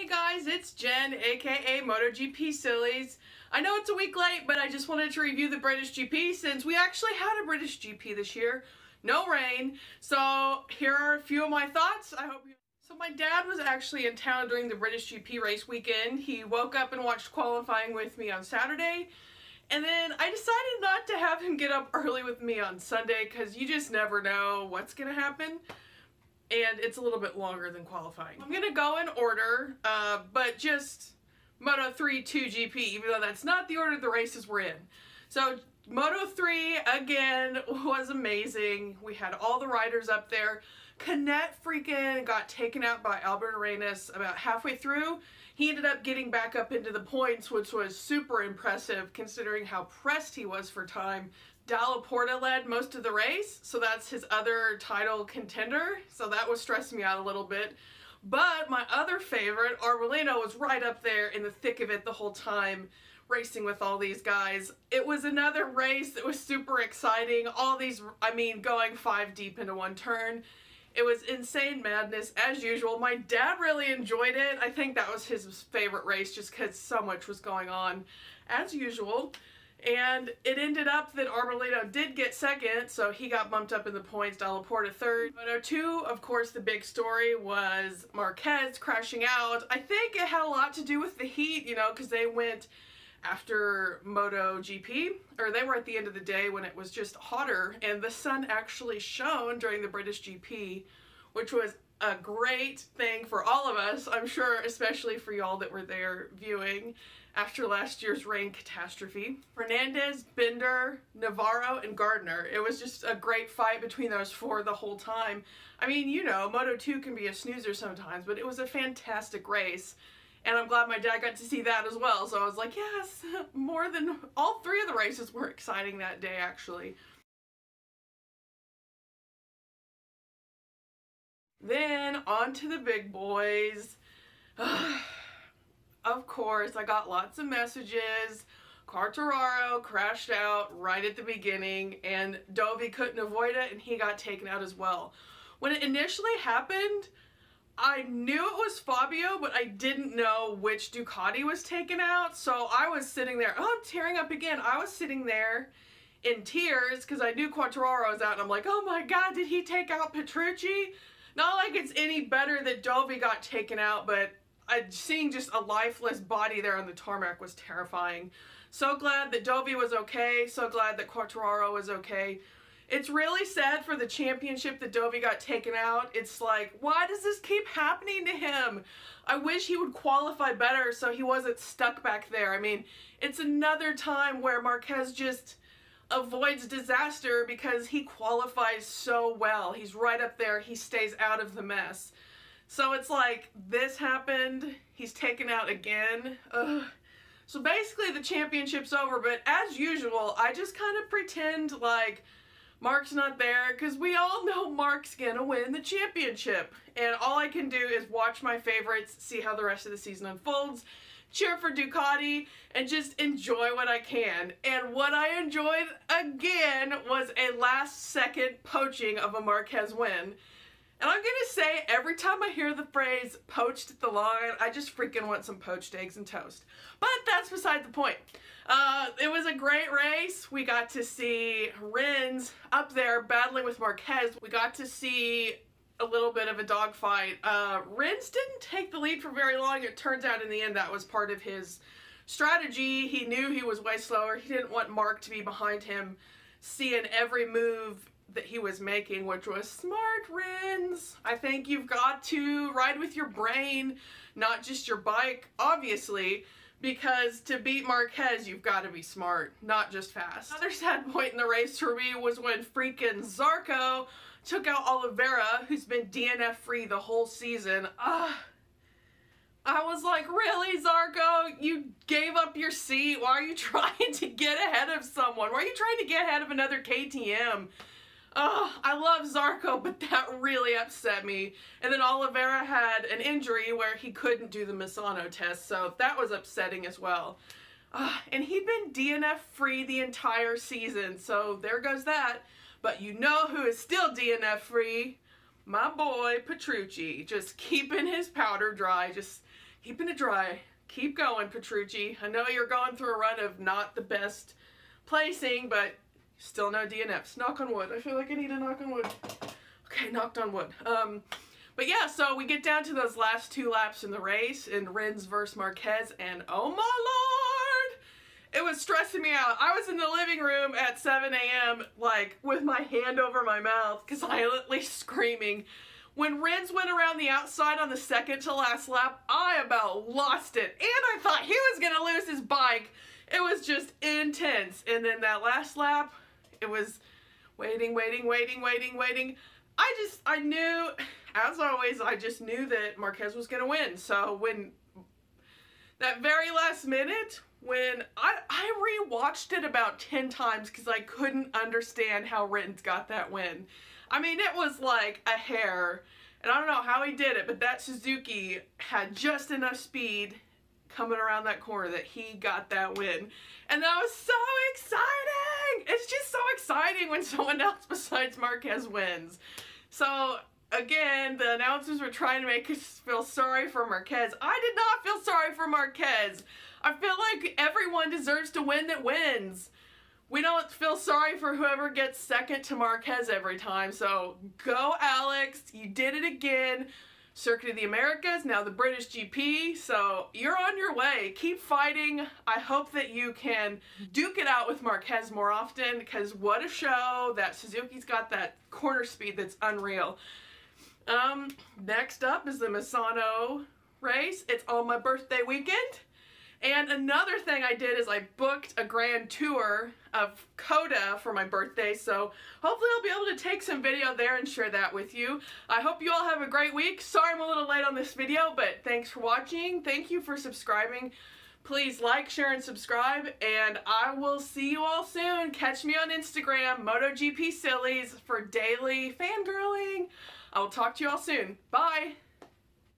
Hey guys, it's Jen, aka MotoGP Sillies. I know it's a week late, but I just wanted to review the British GP since we actually had a British GP this year. No rain. So here are a few of my thoughts. So my dad was actually in town during the British GP race weekend. He woke up and watched qualifying with me on Saturday. And then I decided not to have him get up early with me on Sunday because you just never know what's going to happen. And it's a little bit longer than qualifying. I'm going to go in order, but just Moto3 2GP, even though that's not the order the races were in. So Moto3, again, was amazing. We had all the riders up there. Canet freaking got taken out by Albert Arenas about halfway through. He ended up getting back up into the points, which was super impressive considering how pressed he was for time. Dalla Porta led most of the race, so that's his other title contender, so that was stressing me out a little bit. But my other favorite, Arbolino, was right up there in the thick of it the whole time, racing with all these guys. It was another race that was super exciting. All these, going 5 deep into one turn. It was insane madness, as usual. My dad really enjoyed it. I think that was his favorite race just because so much was going on, as usual. And it ended up that Arbolino did get second, so he got bumped up in the points, Dalla Porta third. Moto2, of course, the big story was Marquez crashing out. I think it had a lot to do with the heat, because they went after MotoGP, or they were at the end of the day when it was just hotter, and the sun actually shone during the British GP, which was a great thing for all of us, I'm sure, especially for y'all that were there viewing after last year's rain catastrophe. Fernandez, Binder, Navarro, and Gardner. It was just a great fight between those four the whole time. Moto2 can be a snoozer sometimes, but it was a fantastic race. And I'm glad my dad got to see that as well. So I was like, yes, more than all 3 of the races were exciting that day, actually. Then on to the big boys. Of course, I got lots of messages. Quartararo crashed out right at the beginning, and Dovi couldn't avoid it, and he got taken out as well. When it initially happened, I knew it was Fabio, but I didn't know which Ducati was taken out, so I was sitting there, I'm tearing up again. I was sitting there in tears because I knew Quartararo was out, and I'm like, oh my god, did he take out Petrucci? Not like it's any better that Dovi got taken out, but seeing just a lifeless body there on the tarmac was terrifying. So glad that Dovi was okay, so glad that Quartararo was okay. It's really sad for the championship that Dovi got taken out. It's like, why does this keep happening to him? I wish he would qualify better so he wasn't stuck back there. It's another time where Marquez just avoids disaster because he qualifies so well. He's right up there. He stays out of the mess. So it's like, this happened, he's taken out again. Ugh. So basically the championship's over, but as usual, I just kind of pretend like Mark's not there, because we all know Mark's gonna win the championship. And all I can do is watch my favorites, see how the rest of the season unfolds, cheer for Ducati, and just enjoy what I can. And what I enjoyed, again, was a last-second poaching of a Marquez win. And I'm gonna say, every time I hear the phrase poached at the line, I just freaking want some poached eggs and toast. But that's beside the point. It was a great race. We got to see Rins up there battling with Marquez. We got to see a little bit of a dogfight. Rins didn't take the lead for very long. It turns out in the end that was part of his strategy. He knew he was way slower. He didn't want Mark to be behind him, seeing every move that he was making, which was smart, Rins. I think you've got to ride with your brain, not just your bike, obviously, because to beat Marquez, you've got to be smart, not just fast. Another sad point in the race for me was when freaking Zarco took out Oliveira, who's been DNF free the whole season. I was like, really, Zarco? You gave up your seat? Why are you trying to get ahead of someone? Why are you trying to get ahead of another KTM? Oh, I love Zarco, but that really upset me. And then Oliveira had an injury where he couldn't do the Misano test, so that was upsetting as well. And he'd been DNF free the entire season, so there goes that. But you know who is still DNF free? My boy Petrucci, just keeping his powder dry, just keeping it dry. Keep going, Petrucci. I know you're going through a run of not the best placing, but still no DNFs. Knock on wood. I feel like I need to knock on wood. Okay, knocked on wood. But yeah, so we get down to those last 2 laps in the race in Rins versus Marquez, and oh my lord, it was stressing me out. I was in the living room at 7 a.m. like with my hand over my mouth, silently screaming. When Rins went around the outside on the second to last lap, I about lost it, and I thought he was gonna lose his bike. It was just intense. And then that last lap, it was waiting. I knew, as always, I just knew that Marquez was going to win. So when that very last minute, when I rewatched it about 10 times because I couldn't understand how Rins got that win. I mean, it was like a hair, and I don't know how he did it, but that Suzuki had just enough speed coming around that corner that he got that win. And that was so exciting! It's just so exciting when someone else besides Marquez wins. So, again, the announcers were trying to make us feel sorry for Marquez. I did not feel sorry for Marquez. I feel like everyone deserves to win that wins. We don't feel sorry for whoever gets second to Marquez every time. So, go Alex, you did it again. Circuit of the Americas, now the British GP, so you're on your way. Keep fighting. I hope that you can duke it out with Marquez more often, because what a show. That Suzuki's got that corner speed that's unreal. Next up is the Misano race. It's on my birthday weekend. And another thing I did is I booked a grand tour of COTA for my birthday, so hopefully I'll be able to take some video there and share that with you. I hope you all have a great week. Sorry I'm a little late on this video, but thanks for watching. Thank you for subscribing. Please like, share, and subscribe, and I will see you all soon. Catch me on Instagram, MotoGP Sillies, for daily fangirling. I will talk to you all soon. Bye!